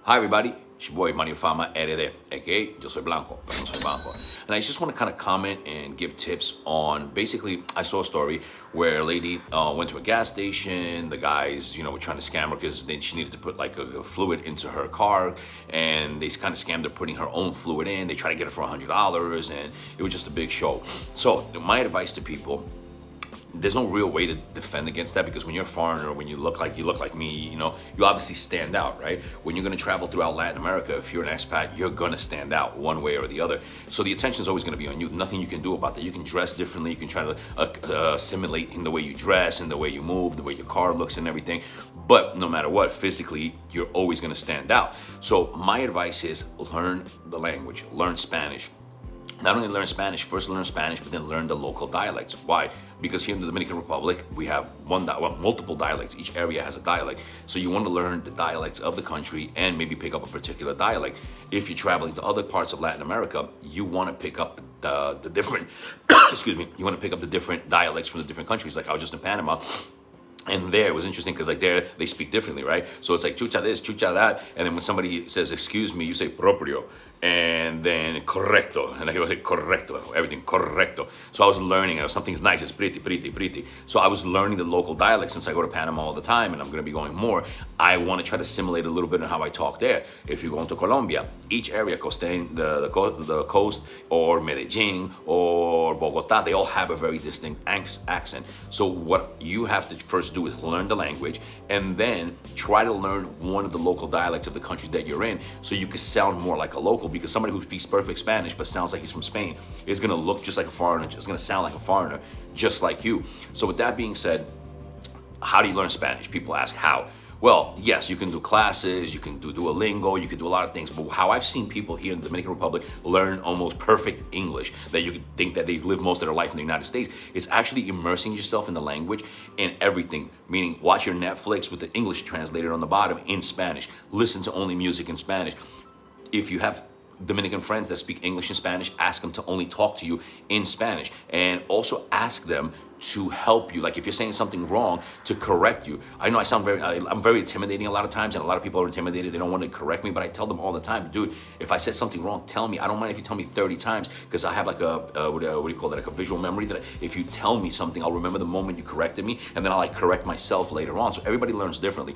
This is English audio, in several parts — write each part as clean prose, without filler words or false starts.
Hi everybody, it's your boy Mario Farma RD, aka yo soy blanco, pero no soy blanco. And I just want to kind of comment and give tips on, basically, I saw a story where a lady went to a gas station. The guys, were trying to scam her because she needed to put like a fluid into her car, and they kind of scammed her putting her own fluid in. They tried to get it for $100, and it was just a big show. So my advice to people, there's no real way to defend against that, because when you're a foreigner, when you look like me, you obviously stand out, right? When you're going to travel throughout Latin America, if you're an expat, you're going to stand out one way or the other. So the attention is always going to be on you. Nothing you can do about that. You can dress differently. You can try to assimilate in the way you dress, in the way you move, the way your car looks and everything. But no matter what, physically, you're always going to stand out. So my advice is learn the language, learn Spanish. Not only learn Spanish, first learn Spanish, but then learn the local dialects. Why? Because here in the Dominican Republic, we have multiple dialects. Each area has a dialect. So you want to learn the dialects of the country and maybe pick up a particular dialect. If you're traveling to other parts of Latin America, you want to pick up the different, you want to pick up the different dialects from the different countries. Like I was just in Panama, and there it was interesting because like there they speak differently, right? So it's like chucha this, chucha that, and then when somebody says excuse me, you say proprio, and then correcto, and I go correcto, everything correcto. So I was learning, something's nice, it's pretty. So I was learning the local dialects. Since I go to Panama all the time, and I'm going to be going more, I want to try to simulate a little bit on how I talk there. If you go into Colombia, each area, Costeño, the coast, or Medellin, or Bogota, they all have a very distinct accent. So what you have to first do is learn the language, and then try to learn one of the local dialects of the country that you're in, so you can sound more like a local. Because somebody who speaks perfect Spanish but sounds like he's from Spain is going to look just like a foreigner, just going to sound like a foreigner, just like you. So with that being said, how do you learn Spanish? People ask how. Well, yes, you can do classes, you can do Duolingo, you can do a lot of things. But how I've seen people here in the Dominican Republic learn almost perfect English, that you could think that they live most of their life in the United States, is actually immersing yourself in the language and everything. Meaning, watch your Netflix with the English translated on the bottom in Spanish. Listen to only music in Spanish. If you have Dominican friends that speak English and Spanish, ask them to only talk to you in Spanish, and also ask them to help you. Like if you're saying something wrong, to correct you. I know I'm very intimidating a lot of times, and a lot of people are intimidated. They don't want to correct me, but I tell them all the time, dude, if I said something wrong, tell me. I don't mind if you tell me 30 times, because I have like what do you call that? Like a visual memory, that if you tell me something, I'll remember the moment you corrected me, and then I'll like correct myself later on. So everybody learns differently.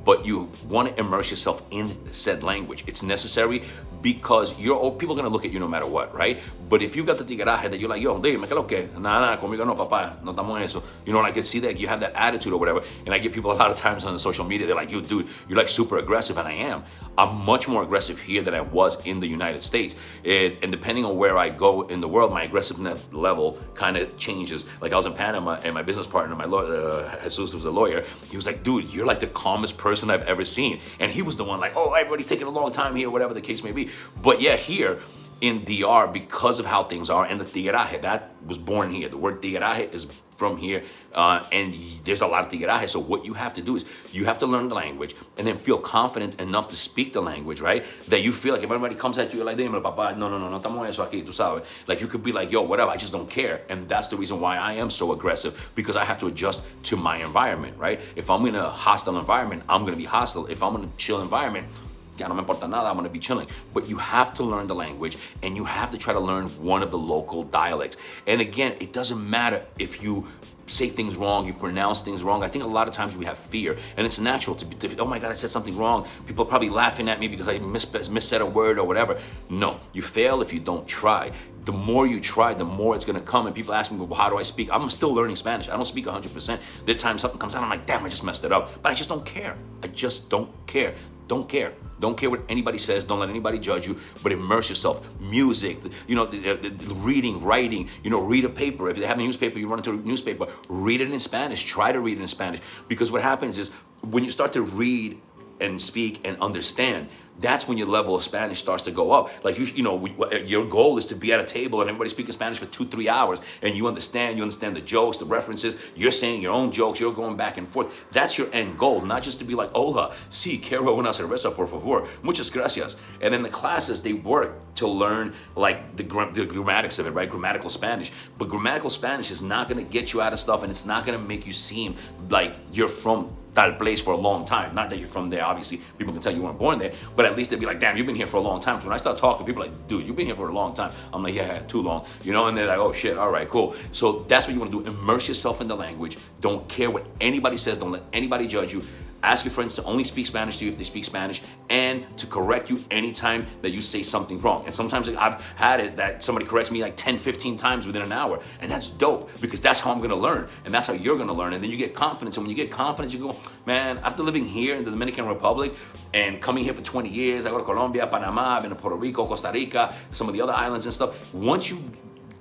But you want to immerse yourself in said language. It's necessary, because people are going to look at you no matter what, right? But if you got the tigaraje that you're like, yo, dime, que lo que? Nada, conmigo no, papá, no estamos en eso. And I can see that you have that attitude or whatever. And I get people a lot of times on the social media, they're like, yo, dude, you're like super aggressive, and I am. I'm much more aggressive here than I was in the United States. And depending on where I go in the world, my aggressiveness level kind of changes. Like I was in Panama, and my business partner, my lawyer, Jesus was a lawyer, he was like, dude, you're like the calmest person I've ever seen. And he was the one like, oh, everybody's taking a long time here, whatever the case may be. But yeah, here in DR, because of how things are, and the tigueraje, that was born here. The word tigueraje is from here, and there's a lot of tigueraje. So what you have to do is you have to learn the language, and then feel confident enough to speak the language, right? That you feel like if everybody comes at you, you're like, dime, papá, no estamos eso aquí, tú sabes. Like you could be like, yo, whatever, I just don't care. And that's the reason why I am so aggressive, because I have to adjust to my environment, right? If I'm in a hostile environment, I'm going to be hostile. If I'm in a chill environment, ya no me importa nada, I'm going to be chilling. But you have to learn the language, and you have to try to learn one of the local dialects. And again, it doesn't matter if you say things wrong, you pronounce things wrong. I think a lot of times we have fear, and it's natural to be, oh my God, I said something wrong. People are probably laughing at me because I missaid a word or whatever. No, you fail if you don't try. The more you try, the more it's going to come. And people ask me, well, how do I speak? I'm still learning Spanish. I don't speak 100%. There are times something comes out, I'm like, damn, I just messed it up. But I just don't care. I just don't care. Don't care. Don't care what anybody says. Don't let anybody judge you, but immerse yourself. Music, reading, writing, read a paper. If they have a newspaper, you run into a newspaper, read it in Spanish. Try to read it in Spanish, because what happens is when you start to read and speak and understand, that's when your level of Spanish starts to go up. Like your goal is to be at a table and everybody speaking Spanish for 2-3 hours, and you understand the jokes, the references, you're saying your own jokes, you're going back and forth. That's your end goal, not just to be like, hola, sí, quiero una cerveza, por favor, muchas gracias. And then the classes, they work to learn like the grammatics of it, right? Grammatical Spanish. But grammatical Spanish is not going to get you out of stuff, and it's not going to make you seem like you're from tal place for a long time. Not that you're from there, obviously. People can tell you weren't born there, but at least they'd be like, damn, you've been here for a long time. So when I start talking, people are like, dude, you've been here for a long time. I'm like, yeah, too long. And they're like, oh shit, all right, cool. So that's what you want to do. Immerse yourself in the language. Don't care what anybody says. Don't let anybody judge you. Ask your friends to only speak Spanish to you if they speak Spanish, and to correct you anytime that you say something wrong. And sometimes I've had it that somebody corrects me like 10, 15 times within an hour. And that's dope, because that's how I'm gonna learn. And that's how you're gonna learn. And then you get confidence. And when you get confidence, you go, man, after living here in the Dominican Republic and coming here for 20 years, I go to Colombia, Panama, I've been to Puerto Rico, Costa Rica, some of the other islands and stuff. Once you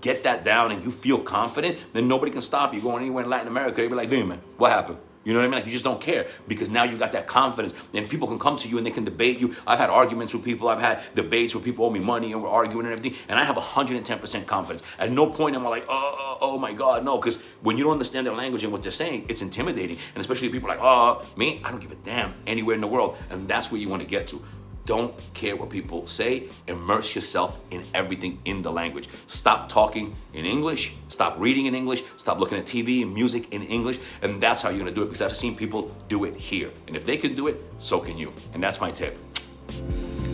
get that down and you feel confident, then nobody can stop you going anywhere in Latin America. You'll be like, damn, man, what happened? You know what I mean? Like, you just don't care, because now you got that confidence, and people can come to you and they can debate you. I've had arguments with people. I've had debates where people owe me money and we're arguing and everything, and I have 110% confidence. At no point am I like, oh my God, no, because when you don't understand their language and what they're saying, it's intimidating. And especially if people are like, me, I don't give a damn anywhere in the world. And that's where you want to get to. Don't care what people say. Immerse yourself in everything in the language. Stop talking in English. Stop reading in English. Stop looking at TV and music in English. And that's how you're gonna do it, because I've seen people do it here. And if they can do it, so can you. And that's my tip.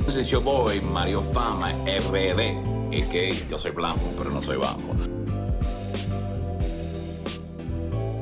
This is your boy, Mario Farma RD. Es que yo soy blanco, pero no soy banco.